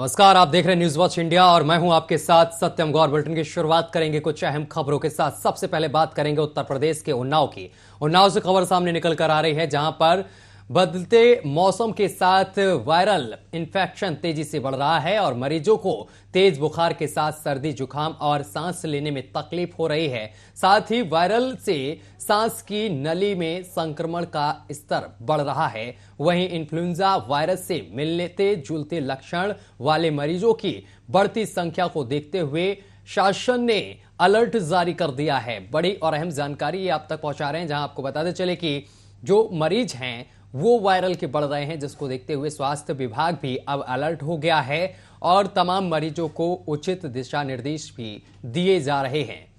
नमस्कार, आप देख रहे हैं न्यूज वॉच इंडिया और मैं हूं आपके साथ सत्यम गौर। बुलेटिन की शुरुआत करेंगे कुछ अहम खबरों के साथ। सबसे पहले बात करेंगे उत्तर प्रदेश के उन्नाव की। उन्नाव से खबर सामने निकल कर आ रही है, जहां पर बदलते मौसम के साथ वायरल इन्फेक्शन तेजी से बढ़ रहा है और मरीजों को तेज बुखार के साथ सर्दी, जुकाम और सांस लेने में तकलीफ हो रही है। साथ ही वायरल से सांस की नली में संक्रमण का स्तर बढ़ रहा है। वहीं इन्फ्लुएंजा वायरस से मिलते जुलते लक्षण वाले मरीजों की बढ़ती संख्या को देखते हुए शासन ने अलर्ट जारी कर दिया है। बड़ी और अहम जानकारी आप तक पहुंचा रहे हैं, जहां आपको बताते चले कि जो मरीज हैं वो वायरल के बढ़ रहे हैं, जिसको देखते हुए स्वास्थ्य विभाग भी अब अलर्ट हो गया है और तमाम मरीजों को उचित दिशा निर्देश भी दिए जा रहे हैं।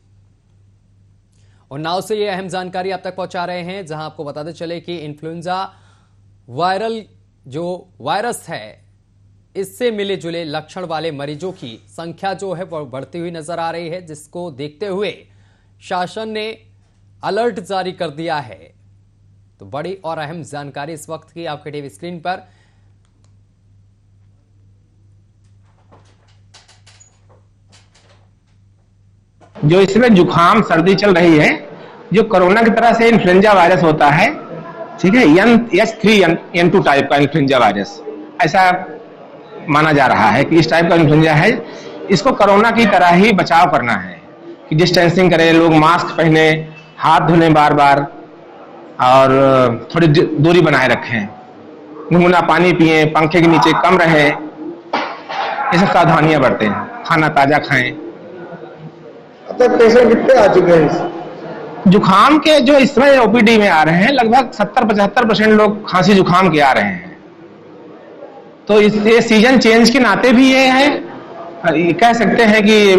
उन्नाव से ये अहम जानकारी आप तक पहुंचा रहे हैं, जहां आपको बताते चले कि इन्फ्लुएंजा वायरल जो वायरस है, इससे मिले जुले लक्षण वाले मरीजों की संख्या जो है वो बढ़ती हुई नजर आ रही है, जिसको देखते हुए शासन ने अलर्ट जारी कर दिया है। तो बड़ी और अहम जानकारी इस वक्त की आपके टीवी स्क्रीन पर। जो इसमें जुकाम सर्दी चल रही है, जो कोरोना की तरह से इन्फ्लुएंजा वायरस होता है, ठीक है, H3N2 टाइप का इन्फ्लुएंजा वायरस ऐसा माना जा रहा है कि इस टाइप का इन्फ्लुएंजा है। इसको कोरोना की तरह ही बचाव करना है कि डिस्टेंसिंग करें, लोग मास्क पहने, हाथ धुलें बार बार और थोड़ी दूरी बनाए रखें, गुनगुना पानी पिए, पंखे के नीचे कम रहे, ये सब सावधानियां बरतें, खाना ताजा खाएं। अब तक पेशेंट कितने आ चुके हैं? जुकाम के जो इस समय ओपीडी में आ रहे हैं, लगभग 70-75% लोग खांसी जुकाम के आ रहे हैं। तो ये सीजन चेंज के नाते भी ये है, ये कह सकते हैं कि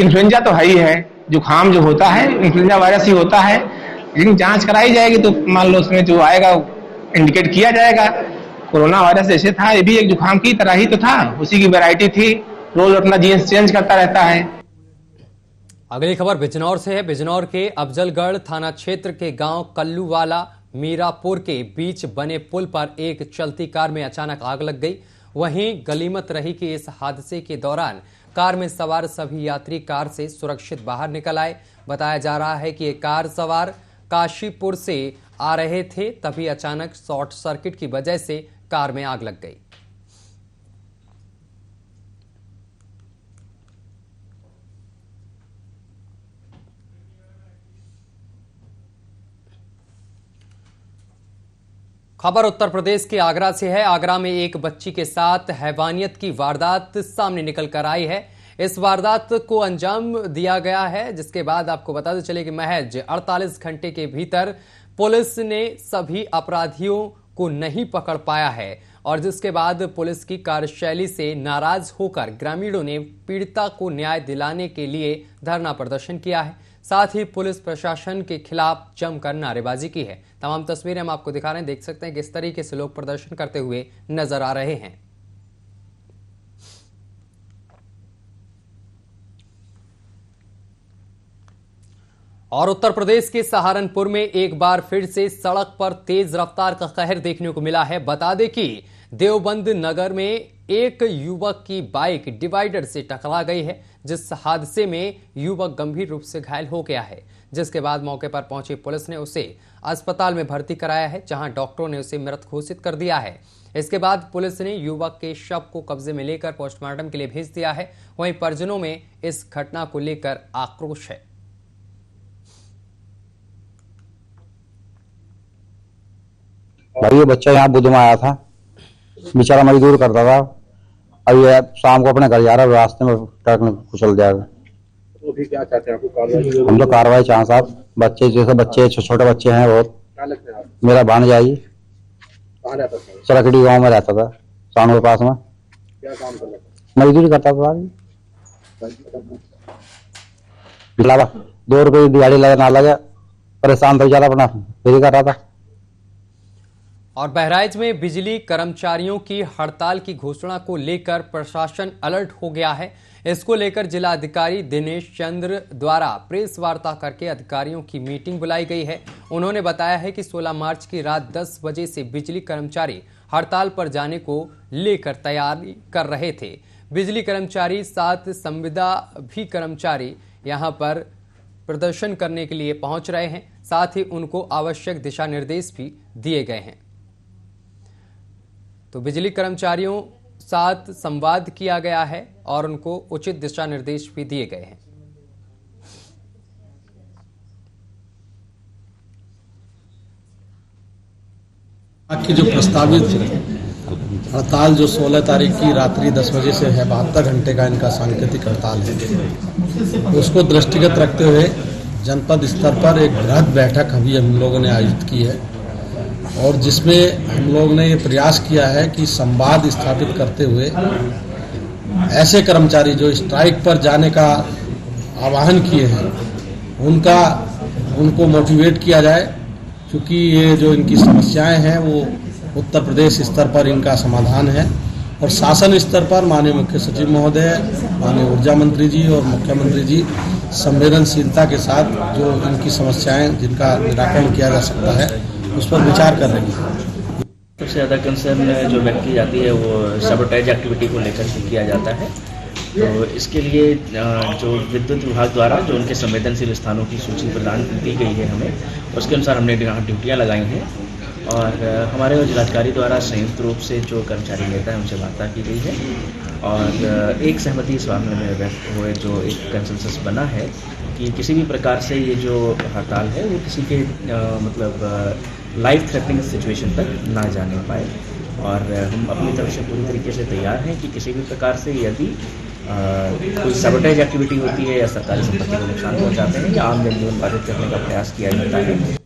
इन्फ्लुएंजा तो है ही है, जुकाम जो होता है इन्फ्लुएंजा वायरस ही होता है, लेकिन जांच कराई जाएगी तो मान लो उसमें जो आएगा इंडिकेट किया जाएगा। कोरोना वायरस जैसे था, ये भी एक जुकाम की तरह ही तो था, उसी की वैरायटी थी, रोज अपना जीन्स चेंज करता रहता है। अगली खबर बिजनौर से है। बिजनौर के अफजलगढ़ थाना क्षेत्र के गांव कल्लूवाला मीरापुर के बीच बने पुल पर एक चलती कार में अचानक आग लग गई। वहीं गनीमत रही कि इस हादसे के दौरान कार में सवार सभी यात्री कार से सुरक्षित बाहर निकल आए। बताया जा रहा है कि ये कार सवार काशीपुर से आ रहे थे, तभी अचानक शॉर्ट सर्किट की वजह से कार में आग लग गई। खबर उत्तर प्रदेश के आगरा से है। आगरा में एक बच्ची के साथ हैवानियत की वारदात सामने निकल कर आई है। इस वारदात को अंजाम दिया गया है, जिसके बाद आपको बताते चले कि महज 48 घंटे के भीतर पुलिस ने सभी अपराधियों को नहीं पकड़ पाया है और जिसके बाद पुलिस की कार्यशैली से नाराज होकर ग्रामीणों ने पीड़िता को न्याय दिलाने के लिए धरना प्रदर्शन किया है। साथ ही पुलिस प्रशासन के खिलाफ जमकर नारेबाजी की है। तमाम तस्वीरें हम आपको दिखा रहे हैं, देख सकते हैं किस तरीके से लोग प्रदर्शन करते हुए नजर आ रहे हैं। और उत्तर प्रदेश के सहारनपुर में एक बार फिर से सड़क पर तेज रफ्तार का कहर देखने को मिला है। बता दें कि देवबंद नगर में एक युवक की बाइक डिवाइडर से टकरा गई है, जिस हादसे में युवक गंभीर रूप से घायल हो गया है, जिसके बाद मौके पर पहुंची पुलिस ने उसे अस्पताल में भर्ती कराया है, जहां डॉक्टरों ने उसे मृत घोषित कर दिया है। इसके बाद पुलिस ने युवक के शव को कब्जे में लेकर पोस्टमार्टम के लिए भेज दिया है। वहीं परिजनों में इस घटना को लेकर आक्रोश है। भाई ये बच्चा यहाँ बुध में आया था, बेचारा मजदूर करता था। अब ये शाम को अपने घर जा रहा है, रास्ते में ट्रक ने कुचल दिया। तो अभी क्या चाहते हैं? आपको कार्रवाई? हम तो कार्रवाई चाहें साहब। बच्चे जैसे बच्चे छोटे बच्चे हैं बहुत। क्या लगते हैं आप? मेरा भांजा ही कहाँ रहता था? चरकड़ी गांव में रहता था, सानू के पास में। क्या काम करता था? मजदूरी करता था। 2 रुपये दिहाड़ी लगे ना लगे, परेशान तो ज्यादा अपना फेरी कर रहा था। और बहराइच में बिजली कर्मचारियों की हड़ताल की घोषणा को लेकर प्रशासन अलर्ट हो गया है। इसको लेकर जिला अधिकारी दिनेश चंद्र द्वारा प्रेस वार्ता करके अधिकारियों की मीटिंग बुलाई गई है। उन्होंने बताया है कि 16 मार्च की रात 10 बजे से बिजली कर्मचारी हड़ताल पर जाने को लेकर तैयारी कर रहे थे। बिजली कर्मचारी, साथ संविदा भी कर्मचारी यहां पर प्रदर्शन करने के लिए पहुंच रहे हैं। साथ ही उनको आवश्यक दिशा निर्देश भी दिए गए हैं। तो बिजली कर्मचारियों साथ संवाद किया गया है और उनको उचित दिशा निर्देश भी दिए गए हैं। की जो प्रस्तावित हड़ताल जो 16 तारीख की रात्रि 10 बजे से है, 72 घंटे का इनका सांकेतिक हड़ताल है, उसको दृष्टिगत रखते हुए जनपद स्तर पर एक बृहद बैठक अभी हम लोगों ने आयोजित की है और जिसमें हम लोग ने ये प्रयास किया है कि संवाद स्थापित करते हुए ऐसे कर्मचारी जो स्ट्राइक पर जाने का आह्वान किए हैं उनको मोटिवेट किया जाए, क्योंकि ये जो इनकी समस्याएं हैं वो उत्तर प्रदेश स्तर पर इनका समाधान है और शासन स्तर पर माननीय मुख्य सचिव महोदय, माननीय ऊर्जा मंत्री जी और मुख्यमंत्री जी संवेदनशीलता के साथ जो इनकी समस्याएं जिनका निराकरण किया जा सकता है उस पर विचार कर रही है। सबसे ज़्यादा कंसर्न जो व्यक्त की जाती है वो सबोटेज एक्टिविटी को लेकर किया जाता है। तो इसके लिए जो विद्युत विभाग द्वारा जो उनके संवेदनशील स्थानों की सूची प्रदान की गई है हमें, उसके अनुसार हमने ड्यूटियाँ लगाई हैं और हमारे जिलाधिकारी द्वारा संयुक्त रूप से जो कर्मचारी नेता है उनसे वार्ता की गई है और एक सहमति इस मामले में व्यक्त हुए, जो एक कंसेंसस बना है कि किसी भी प्रकार से ये जो हड़ताल है वो किसी के लाइफ थ्रेटनिंग सिचुएशन तक ना जाने पाए और हम अपनी तरफ से पूरी तरीके से तैयार हैं कि किसी भी प्रकार से यदि कोई सबोटेज एक्टिविटी होती है या सरकारी संपत्ति को नुकसान पहुंचाते हैं या आम जनजीवन बाधित करने का प्रयास किया जाता है।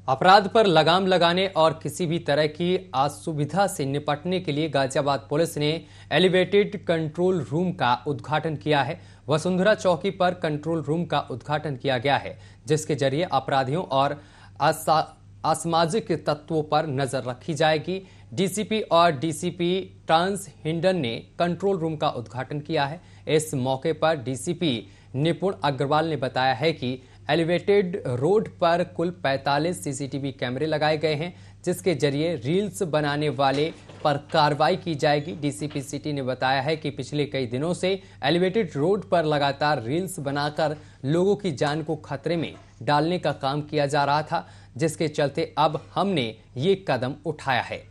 अपराध पर लगाम लगाने और किसी भी तरह की असुविधा से निपटने के लिए गाजियाबाद पुलिस ने एलिवेटेड कंट्रोल रूम का उद्घाटन किया है। वसुंधरा चौकी पर कंट्रोल रूम का उद्घाटन किया गया है, जिसके जरिए अपराधियों और असामाजिक तत्वों पर नजर रखी जाएगी। डीसीपी और डीसीपी ट्रांस हिंडन ने कंट्रोल रूम का उद्घाटन किया है। इस मौके पर डीसीपी निपुण अग्रवाल ने बताया है कि एलिवेटेड रोड पर कुल 45 सीसीटीवी कैमरे लगाए गए हैं, जिसके जरिए रील्स बनाने वाले पर कार्रवाई की जाएगी। डीसीपी सिटी ने बताया है कि पिछले कई दिनों से एलिवेटेड रोड पर लगातार रील्स बनाकर लोगों की जान को खतरे में डालने का काम किया जा रहा था, जिसके चलते अब हमने ये कदम उठाया है।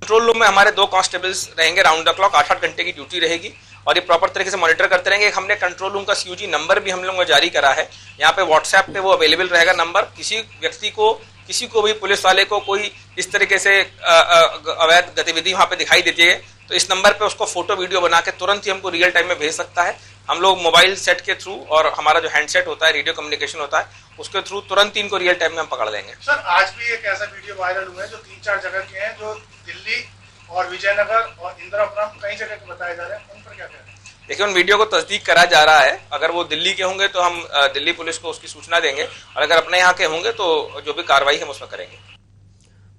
कंट्रोल रूम में हमारे 2 कांस्टेबल्स रहेंगे, राउंड द क्लॉक 8-8 घंटे की ड्यूटी रहेगी और ये प्रॉपर तरीके से मॉनिटर करते रहेंगे। हमने कंट्रोल रूम का CUG नंबर भी हम लोगों ने जारी करा है। यहाँ पे व्हाट्सएप पे वो अवेलेबल रहेगा नंबर। किसी व्यक्ति को, किसी को भी, पुलिस वाले को कोई इस तरीके से अवैध गतिविधि वहाँ पे दिखाई देती है तो इस नंबर पे उसको फोटो वीडियो बना के तुरंत ही हमको रियल टाइम में भेज सकता है। हम लोग मोबाइल सेट के थ्रू और हमारा जो हैंडसेट होता है, रेडियो कम्युनिकेशन होता है, उसके थ्रू तुरंत ही इनको रियल टाइम में हम पकड़ लेंगे। सर, आज भी एक ऐसा वीडियो वायरल हुआ है जो 3-4 जगह के हैं, जो दिल्ली और विजयनगर और इंदिरापुरम कई जगह के बताए जा रहे हैं, उन पर क्या कहते हैं? देखिए, उन वीडियो को तस्दीक करा जा रहा है। अगर वो दिल्ली के होंगे तो हम दिल्ली पुलिस को उसकी सूचना देंगे और अगर अपने यहाँ के होंगे तो जो भी कार्रवाई हम उसमें करेंगे।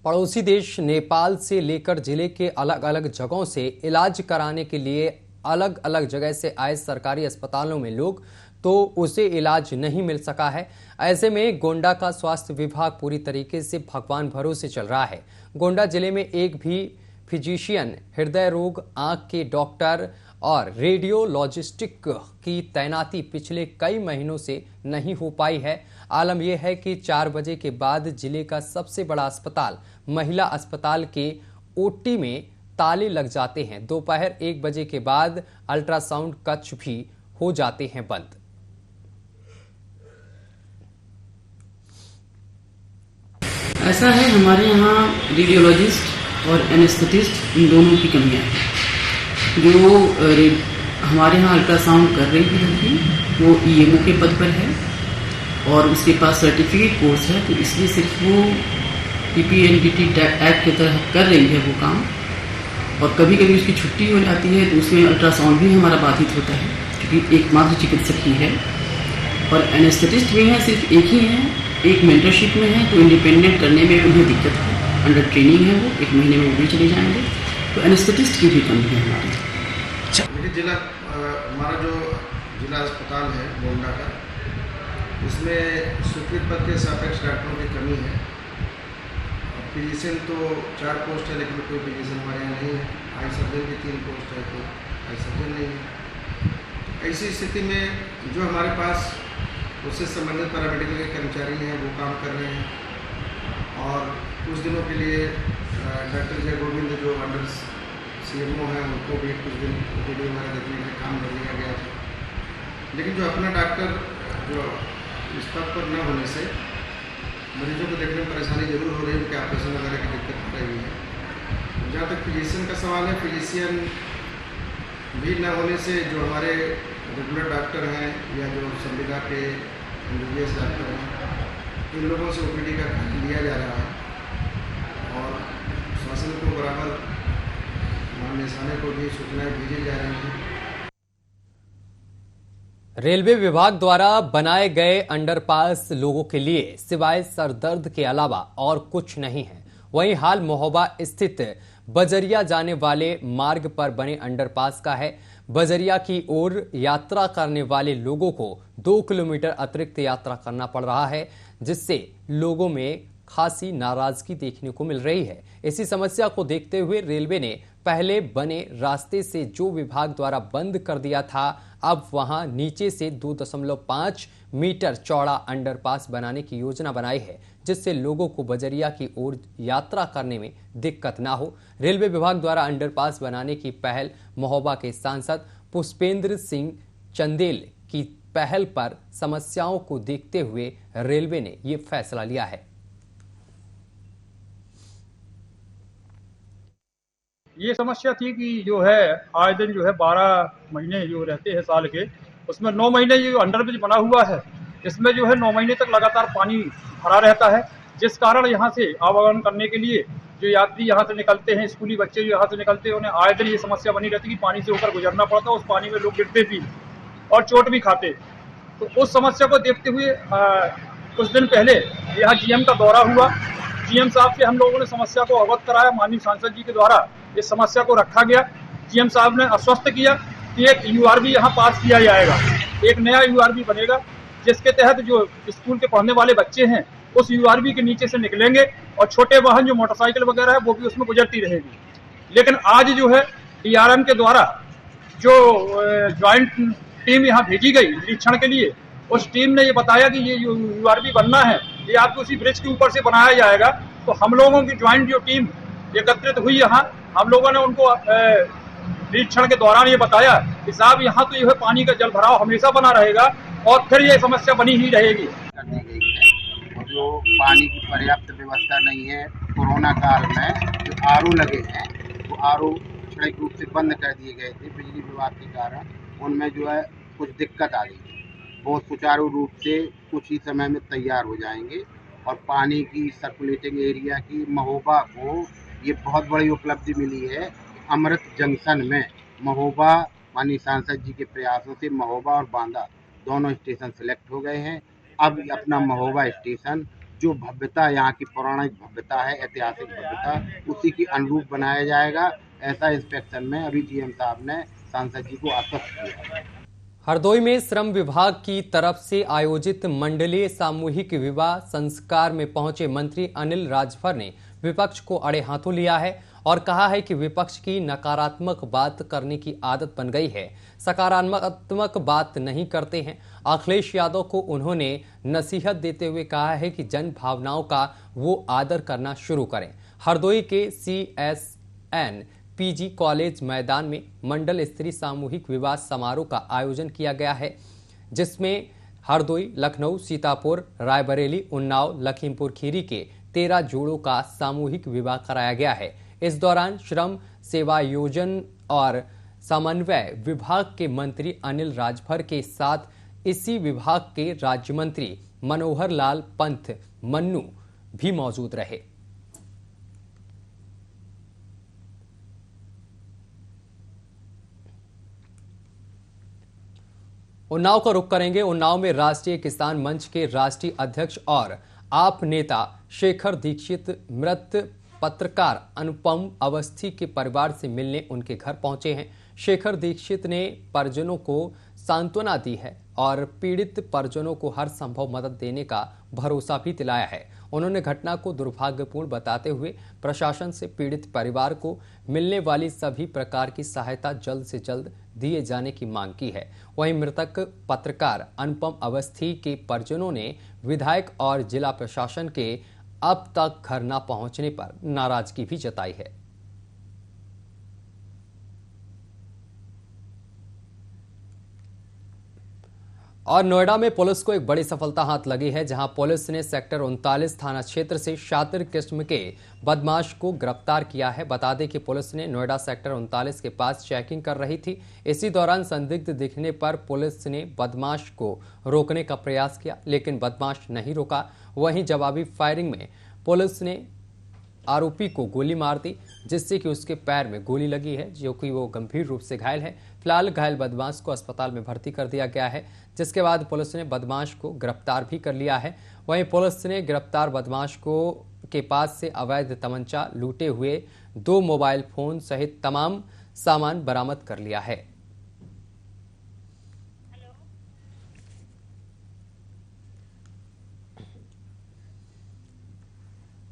पड़ोसी देश नेपाल से लेकर जिले के अलग अलग जगहों से इलाज कराने के लिए अलग अलग जगह से आए सरकारी अस्पतालों में लोग, तो उसे इलाज नहीं मिल सका है। ऐसे में गोंडा का स्वास्थ्य विभाग पूरी तरीके से भगवान भरोसे चल रहा है। गोंडा जिले में एक भी फिजिशियन, हृदय रोग, आंख के डॉक्टर और रेडियोलॉजिस्टिक की तैनाती पिछले कई महीनों से नहीं हो पाई है। आलम यह है कि 4 बजे के बाद जिले का सबसे बड़ा अस्पताल, महिला अस्पताल के ओटी में ताले लग जाते हैं। दोपहर 1 बजे के बाद अल्ट्रासाउंड कक्ष भी हो जाते हैं बंद। ऐसा है, हमारे यहाँ रेडियोलॉजिस्ट और एनेस्थेटिस्ट इन दोनों की कमियाँ हैं। जो हमारे यहाँ अल्ट्रासाउंड कर रही थी वो EMO के पद पर है और उसके पास सर्टिफिकेट कोर्स है, तो इसलिए सिर्फ वो PPNDT एक्ट के तहत कर रही है वो काम। और कभी कभी उसकी छुट्टी हो जाती है तो उसमें अल्ट्रासाउंड भी हमारा बाधित होता है, क्योंकि एकमात्र चिकित्सक ही है। और एनेस्थेटिस्ट भी हैं, सिर्फ एक ही हैं, एक मेंटरशिप में है, तो इंडिपेंडेंट करने में उन्हें दिक्कत है। अंडर ट्रेनिंग है वो, 1 महीने में वो भी चले जाएंगे, तो एनेस्थेटिस्ट की भी कमी है हमारी। जिला, हमारा जो जिला अस्पताल है गोंडा का, इसमें स्वीकृत पद के सापेक्ष डॉक्टरों की कमी है। फिजिशियन तो 4 पोस्ट है, लेकिन कोई फिजिशियन हमारे यहाँ नहीं है। आई सर्जन की 3 पोस्ट है, तो आई सर्जन नहीं है। ऐसी स्थिति में जो हमारे पास उससे संबंधित पैरामेडिकल के कर्मचारी हैं वो काम कर रहे हैं। और कुछ दिनों के लिए डॉक्टर जय गोविंद जो अंडर CMO हैं उनको भी कुछ दिन के लिए हमारे देखने में काम कर दिया गया था। लेकिन जो अपना डॉक्टर जो इस पद पर न होने से मरीजों को देखने में परेशानी जरूर हो रही है, उनके ऑपरेशन वगैरह की दिक्कत हो रही है। जहाँ तक फिजिशियन का सवाल है, फिजिशियन भी न होने से जो हमारे रेगुलर डॉक्टर हैं या जो संविदा के MBBS डॉक्टर हैं, इन लोगों से OPD का लिया जा रहा है और शासन को बराबर माननीय शासन को भी सूचनाएं भेजी जा रही हैं। रेलवे विभाग द्वारा बनाए गए अंडरपास लोगों के लिए सिवाय सरदर्द के अलावा और कुछ नहीं है। वहीं हाल महोबा स्थित बजरिया जाने वाले मार्ग पर बने अंडरपास का है। बजरिया की ओर यात्रा करने वाले लोगों को 2 किलोमीटर अतिरिक्त यात्रा करना पड़ रहा है, जिससे लोगों में खासी नाराजगी देखने को मिल रही है। इसी समस्या को देखते हुए रेलवे ने पहले बने रास्ते से जो विभाग द्वारा बंद कर दिया था, अब वहां नीचे से 2.5 मीटर चौड़ा अंडरपास बनाने की योजना बनाई है, जिससे लोगों को बजरिया की ओर यात्रा करने में दिक्कत ना हो। रेलवे विभाग द्वारा अंडरपास बनाने की पहल महोबा के सांसद पुष्पेंद्र सिंह चंदेल की पहल पर समस्याओं को देखते हुए रेलवे ने ये फैसला लिया है। ये समस्या थी कि जो है आए दिन जो है 12 महीने जो रहते हैं साल के, उसमें 9 महीने ये अंडरब्रिज बना हुआ है, इसमें जो है 9 महीने तक लगातार पानी भरा रहता है, जिस कारण यहाँ से आवागमन करने के लिए जो यात्री यहाँ से निकलते हैं, स्कूली बच्चे जो यहाँ से निकलते हैं, उन्हें आए दिन ये समस्या बनी रहती है कि पानी से होकर गुजरना पड़ता है। उस पानी में लोग गिरते भी और चोट भी खाते। तो उस समस्या को देखते हुए कुछ दिन पहले यहाँ GM का दौरा हुआ। GM साहब से हम लोगों ने समस्या को अवगत कराया। माननीय सांसद जी के द्वारा इस समस्या को रखा गया। GM साहब ने आश्वस्त किया कि एक URB यहाँ पास किया जाएगा, एक नया URB बनेगा, जिसके तहत जो स्कूल के पढ़ने वाले बच्चे हैं उस URB के नीचे से निकलेंगे और छोटे वाहन जो मोटरसाइकिल वगैरह है वो भी उसमें गुजरती रहेगी। लेकिन आज जो है DRM के द्वारा जो ज्वाइंट टीम यहाँ भेजी गई निरीक्षण के लिए, उस टीम ने ये बताया कि ये URB बनना है, ये आपको उसी ब्रिज के ऊपर से बनाया जाएगा। तो हम लोगों की ज्वाइंट जो टीम एकत्रित हुई यहाँ, हम लोगों ने उनको निरीक्षण के दौरान ये बताया कि साहब यहाँ तो यह पानी का जल भराव हमेशा बना रहेगा और फिर ये समस्या बनी ही रहेगी। और जो पानी की पर्याप्त व्यवस्था नहीं है, कोरोना काल में जो RO लगे हैं वो RO क्षणिक रूप से बंद कर दिए गए थे बिजली विभाग के कारण, उनमें जो है कुछ दिक्कत आ गई है। वो सुचारू रूप से कुछ ही समय में तैयार हो जाएंगे और पानी की सर्कुलेटिंग एरिया की महोबा को ये बहुत बड़ी उपलब्धि मिली है। अमृत जंक्शन में महोबा माननीय सांसद जी के प्रयासों से महोबा और बांदा दोनों स्टेशन सिलेक्ट हो गए हैं। अब अपना महोबा स्टेशन जो भव्यता, यहाँ की पौराणिक भव्यता है, ऐतिहासिक भव्यता, उसी के अनुरूप बनाया जाएगा। ऐसा इंस्पेक्शन में अभी GM साहब ने सांसद जी को आश्वस्त किया है। हरदोई में श्रम विभाग की तरफ से आयोजित मंडलीय सामूहिक विवाह संस्कार में पहुंचे मंत्री अनिल राजभर ने विपक्ष को अड़े हाथों लिया है और कहा है कि विपक्ष की नकारात्मक बात करने की आदत बन गई है, सकारात्मक बात नहीं करते हैं। अखिलेश यादव को उन्होंने नसीहत देते हुए कहा है कि जन भावनाओं का वो आदर करना शुरू करें। हरदोई के CSN PG कॉलेज मैदान में मंडल स्तरीय सामूहिक विवाह समारोह का आयोजन किया गया है, जिसमें हरदोई, लखनऊ, सीतापुर, रायबरेली, उन्नाव, लखीमपुर खीरी के 13 जोड़ों का सामूहिक विवाह कराया गया है। इस दौरान श्रम सेवायोजन और समन्वय विभाग के मंत्री अनिल राजभर के साथ इसी विभाग के राज्य मंत्री मनोहर लाल पंथ मन्नू भी मौजूद रहे। उन्नाव का रुख करेंगे। उन्नाव में राष्ट्रीय किसान मंच के राष्ट्रीय अध्यक्ष और आप नेता शेखर दीक्षित मृत पत्रकार अनुपम अवस्थी के परिवार से मिलने उनके घर पहुंचे हैं। शेखर दीक्षित ने परिजनों को सांत्वना दी है और पीड़ित परिजनों को हर संभव मदद देने का भरोसा भी दिलाया है। उन्होंने घटना को दुर्भाग्यपूर्ण बताते हुए प्रशासन से पीड़ित परिवार को मिलने वाली सभी प्रकार की सहायता जल्द से जल्द दिए जाने की मांग की है। वहीं मृतक पत्रकार अनुपम अवस्थी के परिजनों ने विधायक और जिला प्रशासन के अब तक घर न पहुंचने पर नाराजगी भी जताई है। और नोएडा में पुलिस को एक बड़ी सफलता हाथ लगी है, जहां पुलिस ने सेक्टर 39 थाना क्षेत्र से शातिर किस्म के बदमाश को गिरफ्तार किया है। बता दें कि पुलिस ने नोएडा सेक्टर 39 के पास चेकिंग कर रही थी। इसी दौरान संदिग्ध दिखने पर पुलिस ने बदमाश को रोकने का प्रयास किया, लेकिन बदमाश नहीं रुका। वहीं जवाबी फायरिंग में पुलिस ने आरोपी को गोली मार दी, जिससे कि उसके पैर में गोली लगी है, जो कि वो गंभीर रूप से घायल है। फिलहाल घायल बदमाश को अस्पताल में भर्ती कर दिया गया है, जिसके बाद पुलिस ने बदमाश को गिरफ्तार भी कर लिया है। वहीं पुलिस ने गिरफ्तार बदमाश को के पास से अवैध तमंचा, लूटे हुए 2 मोबाइल फोन सहित तमाम सामान बरामद कर लिया है।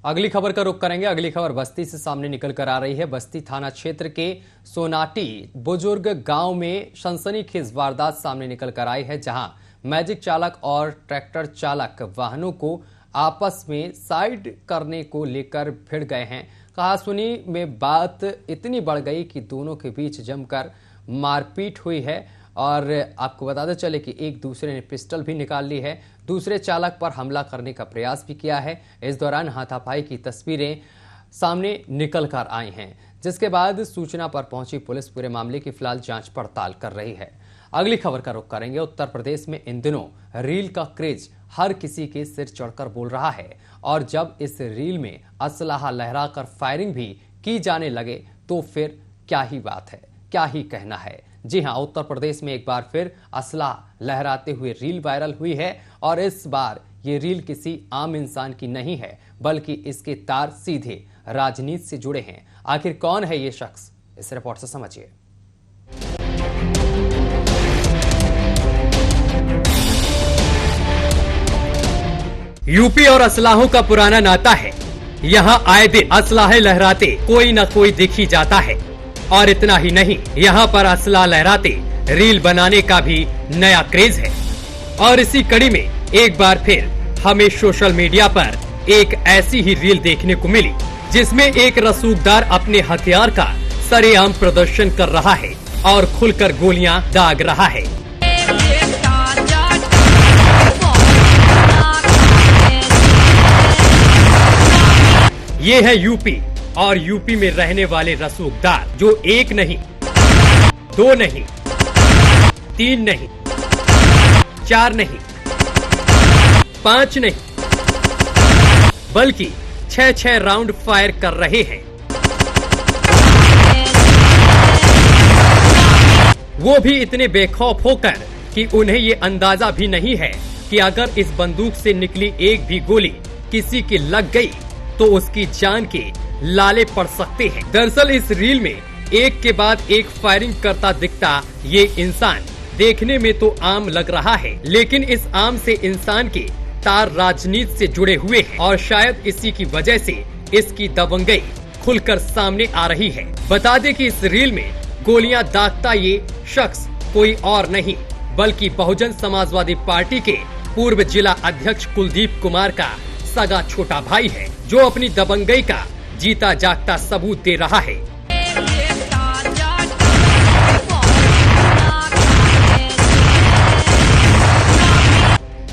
अगली खबर का रुख करेंगे। अगली खबर बस्ती से सामने निकल कर आ रही है। बस्ती थाना क्षेत्र के सोनाटी बुजुर्ग गांव में सनसनीखेज वारदात सामने निकल कर आई है, जहां मैजिक चालक और ट्रैक्टर चालक वाहनों को आपस में साइड करने को लेकर भिड़ गए हैं। कहासुनी में बात इतनी बढ़ गई कि दोनों के बीच जमकर मारपीट हुई है और आपको बताते चले कि एक दूसरे ने पिस्टल भी निकाल ली है। दूसरे चालक पर हमला करने का प्रयास भी किया है। इस दौरान हाथापाई की तस्वीरें सामने निकल कर आई हैं, जिसके बाद सूचना पर पहुंची पुलिस पूरे मामले की फिलहाल जांच पड़ताल कर रही है। अगली खबर का रुख करेंगे। उत्तर प्रदेश में इन दिनों रील का क्रेज हर किसी के सिर चढ़कर बोल रहा है, और जब इस रील में असलाहा लहराकर फायरिंग भी की जाने लगे तो फिर क्या ही बात है, क्या ही कहना है। जी हां, उत्तर प्रदेश में एक बार फिर असलाह लहराते हुए रील वायरल हुई है, और इस बार ये रील किसी आम इंसान की नहीं है, बल्कि इसके तार सीधे राजनीति से जुड़े हैं। आखिर कौन है ये शख्स, इस रिपोर्ट से समझिए। यूपी और असलाहों का पुराना नाता है। यहाँ आए दिन असलाहे लहराते कोई न कोई दिख ही जाता है, और इतना ही नहीं, यहाँ पर असलाह लहराते रील बनाने का भी नया क्रेज है। और इसी कड़ी में एक बार फिर हमें सोशल मीडिया पर एक ऐसी ही रील देखने को मिली, जिसमें एक रसूखदार अपने हथियार का सरेआम प्रदर्शन कर रहा है और खुलकर गोलियां दाग रहा है। ये है यूपी, और यूपी में रहने वाले रसूखदार, जो 1 नहीं, 2 नहीं, 3 नहीं, 4 नहीं, 5 नहीं, बल्कि 6 राउंड फायर कर रहे हैं। वो भी इतने बेखौफ होकर कि उन्हें ये अंदाजा भी नहीं है कि अगर इस बंदूक से निकली एक भी गोली किसी की लग गई तो उसकी जान के लाले पड़ सकते हैं। दरअसल इस रील में एक के बाद एक फायरिंग करता दिखता ये इंसान देखने में तो आम लग रहा है, लेकिन इस आम से इंसान के तार राजनीति से जुड़े हुए हैं, और शायद इसी की वजह से इसकी दबंगई खुलकर सामने आ रही है। बता दें कि इस रील में गोलियां दागता ये शख्स कोई और नहीं, बल्कि बहुजन समाजवादी पार्टी के पूर्व जिला अध्यक्ष कुलदीप कुमार का सगा छोटा भाई है, जो अपनी दबंगई का जीता जागता सबूत दे रहा है।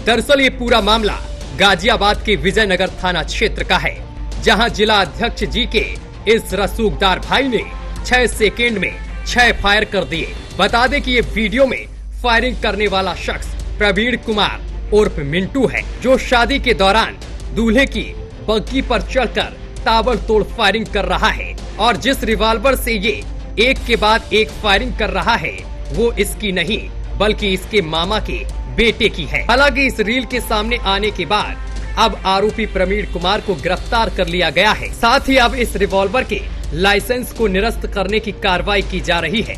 दरअसल ये पूरा मामला गाजियाबाद के विजयनगर थाना क्षेत्र का है, जहां जिला अध्यक्ष जी के इस रसूखदार भाई ने 6 सेकेंड में 6 फायर कर दिए। बता दें कि ये वीडियो में फायरिंग करने वाला शख्स प्रवीण कुमार उर्फ मिंटू है, जो शादी के दौरान दूल्हे की बग्गी पर चढ़कर ताबड़तोड़ फायरिंग कर रहा है, और जिस रिवॉल्वर से ये एक के बाद एक फायरिंग कर रहा है वो इसकी नहीं, बल्कि इसके मामा के बेटे की है। हालांकि इस रील के सामने आने के बाद अब आरोपी प्रवीण कुमार को गिरफ्तार कर लिया गया है। साथ ही अब इस रिवॉल्वर के लाइसेंस को निरस्त करने की कार्रवाई की जा रही है।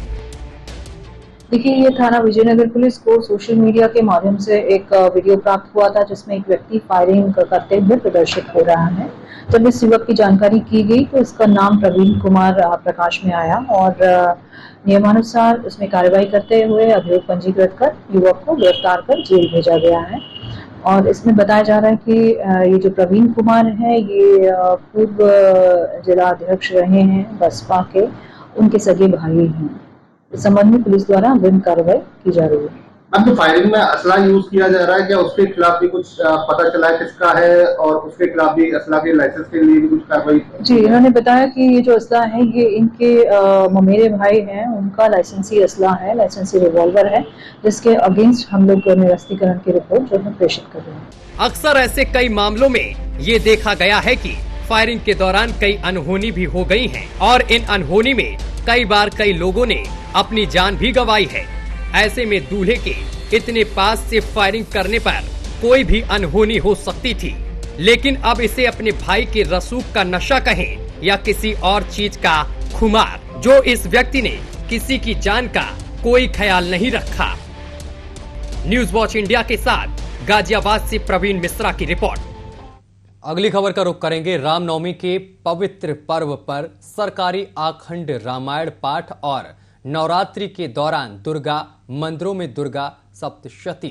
देखिए, ये थाना विजयनगर पुलिस को सोशल मीडिया के माध्यम से एक वीडियो प्राप्त हुआ था जिसमें एक व्यक्ति फायरिंग करते हुए प्रदर्शित हो रहा है। जब इस युवक की जानकारी की गई तो इसका नाम प्रवीण कुमार प्रकाश में आया और नियमानुसार इसमें कार्रवाई करते हुए अभियोग पंजीकृत कर युवक को गिरफ्तार कर जेल भेजा गया है। और इसमें बताया जा रहा है कि ये जो प्रवीण कुमार है ये पूर्व जिला अध्यक्ष रहे हैं बसपा के, उनके सगे भाई हैं। इस संबंध में पुलिस द्वारा अग्रिम कार्रवाई की जा रही है। अब जो फायरिंग में असला यूज किया जा रहा है, क्या उसके खिलाफ भी कुछ पता चला है किसका है, और उसके खिलाफ भी असला के लाइसेंस के लिए भी कुछ कार्रवाई? जी, इन्होंने बताया कि ये जो असला है ये इनके ममेरे भाई हैं, उनका लाइसेंसी असला है, लाइसेंसी रिवॉल्वर है, जिसके अगेंस्ट हम लोग निरस्तीकरण की रिपोर्ट जो है प्रेषित कर रहे हैं। अक्सर ऐसे कई मामलों में ये देखा गया है कि फायरिंग के दौरान कई अनहोनी भी हो गई हैं और इन अनहोनी में कई बार कई लोगों ने अपनी जान भी गंवाई है। ऐसे में दूल्हे के इतने पास से फायरिंग करने पर कोई भी अनहोनी हो सकती थी, लेकिन अब इसे अपने भाई के रसूख का नशा कहें या किसी और चीज का खुमार, जो इस व्यक्ति ने किसी की जान का कोई ख्याल नहीं रखा। न्यूज वॉच इंडिया के साथ गाजियाबाद से प्रवीण मिश्रा की रिपोर्ट। अगली खबर का रुख करेंगे रामनवमी के पवित्र पर्व पर सरकारी आखंड रामायण पाठ और नवरात्रि के दौरान दुर्गा मंदिरों में दुर्गा सप्तशती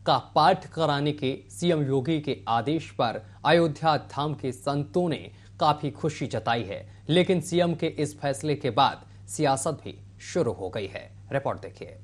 का पाठ कराने के सीएम योगी के आदेश पर अयोध्या धाम के संतों ने काफी खुशी जताई है, लेकिन सीएम के इस फैसले के बाद सियासत भी शुरू हो गई है। रिपोर्ट देखिए।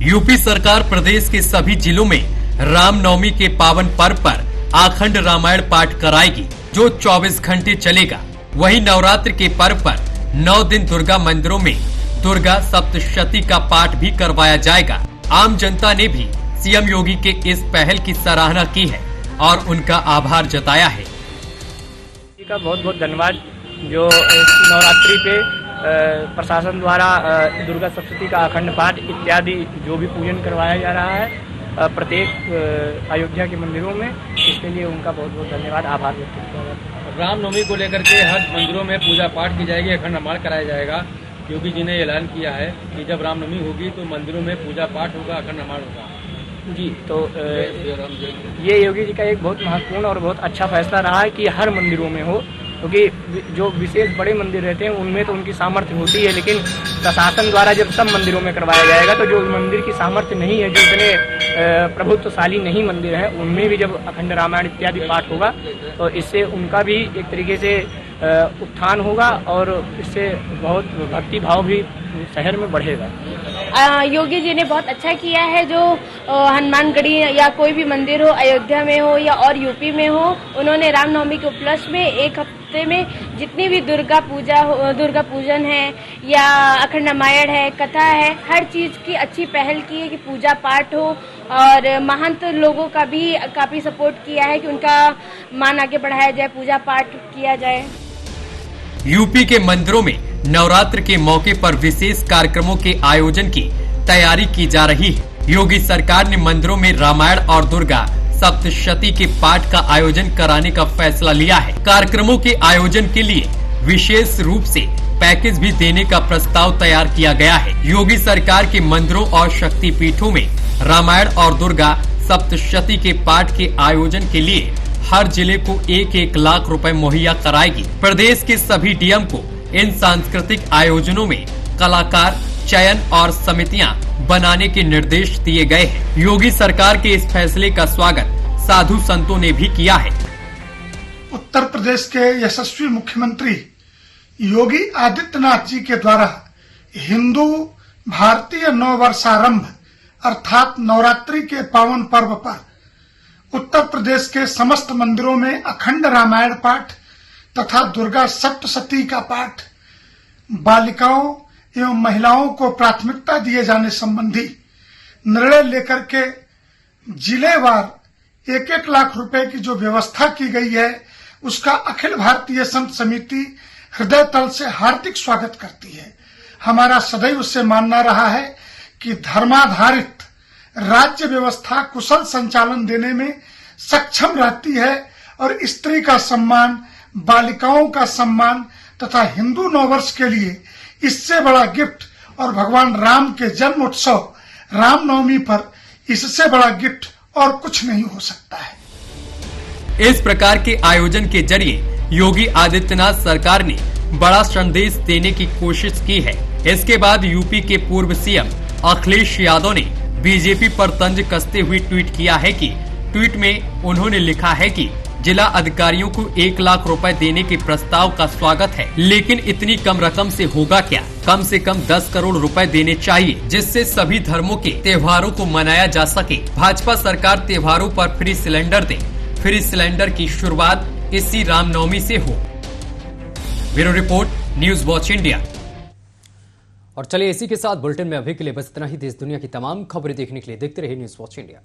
यूपी सरकार प्रदेश के सभी जिलों में रामनवमी के पावन पर्व पर आखंड रामायण पाठ कराएगी, जो 24 घंटे चलेगा। वहीं नवरात्र के पर्व पर 9 दिन दुर्गा मंदिरों में दुर्गा सप्तशती का पाठ भी करवाया जाएगा। आम जनता ने भी सीएम योगी के इस पहल की सराहना की है और उनका आभार जताया है। का बहुत बहुत धन्यवाद जो नवरात्रि पे प्रशासन द्वारा दुर्गा सप्तशती का अखंड पाठ इत्यादि जो भी पूजन करवाया जा रहा है प्रत्येक अयोध्या के मंदिरों में, इसके लिए उनका बहुत बहुत धन्यवाद, आभार व्यक्त किया जाता है। रामनवमी को लेकर के हर मंदिरों में पूजा पाठ की जाएगी, अखंड रामायण कराया जाएगा। योगी जी ने ऐलान किया है कि जब रामनवमी होगी तो मंदिरों में पूजा पाठ होगा, अखंड रामायण होगा। जी, तो ये योगी जी का एक बहुत महत्वपूर्ण और बहुत अच्छा फैसला रहा है कि हर मंदिरों में हो, क्योंकि जो विशेष बड़े मंदिर रहते हैं उनमें तो उनकी सामर्थ्य होती है, लेकिन प्रशासन द्वारा जब सब मंदिरों में करवाया जाएगा तो जो मंदिर की सामर्थ्य नहीं है, जो इतने प्रभुत्वशाली नहीं मंदिर हैं, उनमें भी जब अखंड रामायण इत्यादि पाठ होगा तो इससे उनका भी एक तरीके से उत्थान होगा और इससे बहुत भक्ति भाव भी शहर में बढ़ेगा। योगी जी ने बहुत अच्छा किया है, जो हनुमानगढ़ी या कोई भी मंदिर हो, अयोध्या में हो या और यूपी में हो, उन्होंने रामनवमी के उपलक्ष्य में एक हफ्ते में जितनी भी दुर्गा पूजन है या अखंड रामायण है, कथा है, हर चीज की अच्छी पहल की है कि पूजा पाठ हो, और महंत लोगों का भी काफी सपोर्ट किया है कि उनका मान आगे बढ़ाया जाए, पूजा पाठ किया जाए। यूपी के मंदिरों में नवरात्र के मौके पर विशेष कार्यक्रमों के आयोजन की तैयारी की जा रही है। योगी सरकार ने मंदिरों में रामायण और दुर्गा सप्तशती के पाठ का आयोजन कराने का फैसला लिया है। कार्यक्रमों के आयोजन के लिए विशेष रूप से पैकेज भी देने का प्रस्ताव तैयार किया गया है। योगी सरकार के मंदिरों और शक्तिपीठों में रामायण और दुर्गा सप्तशती के पाठ के आयोजन के लिए हर जिले को 1-1 लाख रुपए मुहैया कराएगी। प्रदेश के सभी डीएम को इन सांस्कृतिक आयोजनों में कलाकार चयन और समितियां बनाने के निर्देश दिए गए हैं। योगी सरकार के इस फैसले का स्वागत साधु संतों ने भी किया है। उत्तर प्रदेश के यशस्वी मुख्यमंत्री योगी आदित्यनाथ जी के द्वारा हिंदू भारतीय नववर्षारंभ अर्थात नवरात्रि के पावन पर्व पर उत्तर प्रदेश के समस्त मंदिरों में अखंड रामायण पाठ तथा दुर्गा सप्तशती का पाठ, बालिकाओं एवं महिलाओं को प्राथमिकता दिए जाने संबंधी निर्णय लेकर के जिलेवार 1-1 लाख रुपए की जो व्यवस्था की गई है, उसका अखिल भारतीय संत समिति हृदय तल से हार्दिक स्वागत करती है। हमारा सदैव से मानना रहा है कि धर्माधारित राज्य व्यवस्था कुशल संचालन देने में सक्षम रहती है और स्त्री का सम्मान, बालिकाओं का सम्मान तथा हिंदू नववर्ष के लिए इससे बड़ा गिफ्ट और भगवान राम के जन्म उत्सव रामनवमी पर इससे बड़ा गिफ्ट और कुछ नहीं हो सकता है। इस प्रकार के आयोजन के जरिए योगी आदित्यनाथ सरकार ने बड़ा संदेश देने की कोशिश की है। इसके बाद यूपी के पूर्व सीएम अखिलेश यादव ने बीजेपी पर तंज कसते हुए ट्वीट किया है कि ट्वीट में उन्होंने लिखा है कि जिला अधिकारियों को 1 लाख रुपए देने के प्रस्ताव का स्वागत है, लेकिन इतनी कम रकम से होगा क्या? कम से कम 10 करोड़ रुपए देने चाहिए, जिससे सभी धर्मों के त्योहारों को मनाया जा सके। भाजपा सरकार त्योहारों पर फ्री सिलेंडर दे। फ्री सिलेंडर की शुरुआत इसी रामनवमी से हो। Bureau report, news watch India. और चलिए इसी के साथ बुलेटिन में अभी के लिए बस इतना ही। देश दुनिया की तमाम खबरें देखने के लिए देखते रहिए न्यूज वॉच इंडिया।